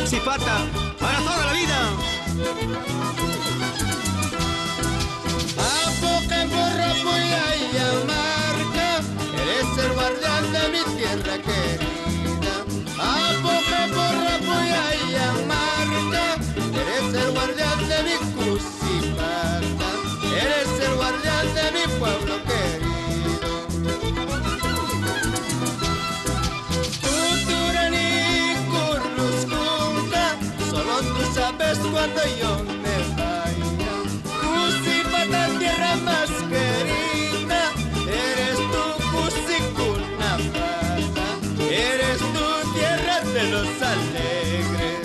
Tuxipata, para toda la vida. Eres el guardián de mi tierra querida. Eres el guardián de mi Tuxipata. Eres el guardián de mi pueblo querido. Tuturani Curruscunga, solo tú sabes cuando yo me vaya. Tuxipata, tierra más querida. Eres tu Cusiculnapata, eres tu tierra de los alegres.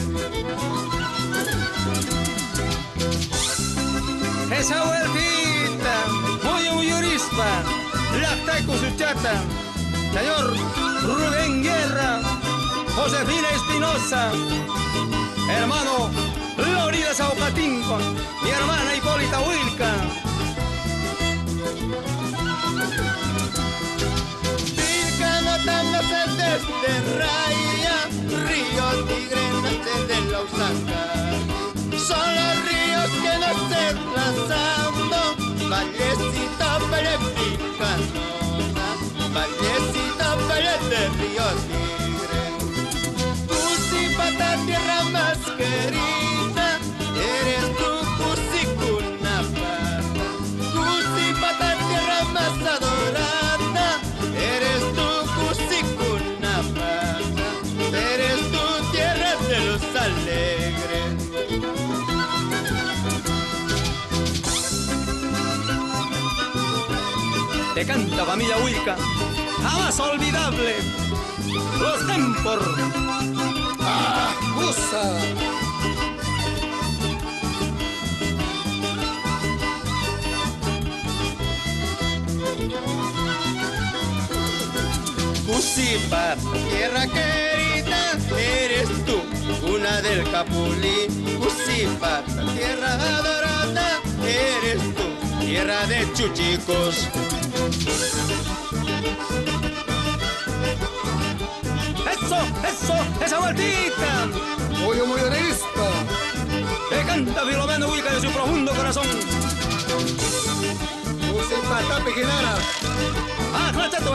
Esa vueltita, muy yurispa, la Taikusuchata, señor Rubén Guerra, Josefina Espinosa, hermano Lorida Saucatinco, mi hermana Hipólita Huilca. Desde Raya, río Tigre nace de la Usanga. Son los ríos que nos desplazando, vallecito Pérez Picanosa, vallecito Pérez de Río Tigre. Tuxipata, tierra más querida, eres tu Cusiculnapata. Tuxipata, tierra más adorada, eres tu Cusiculnapata, eres tu tierra de los alegres. Te canta familia Huilca, jamás olvidable, los Tempor. ¡Ah, usa! Tuxipata, tierra querida, eres tú, una del Capulí. Tuxipata, tierra adorada, eres tú, tierra de chuchicos. Eso, esa vueltita. Muy humorista. Te canta Filomeno Huilca de su profundo corazón. Tuxipata, Pijinara. ¡Ah, clachato,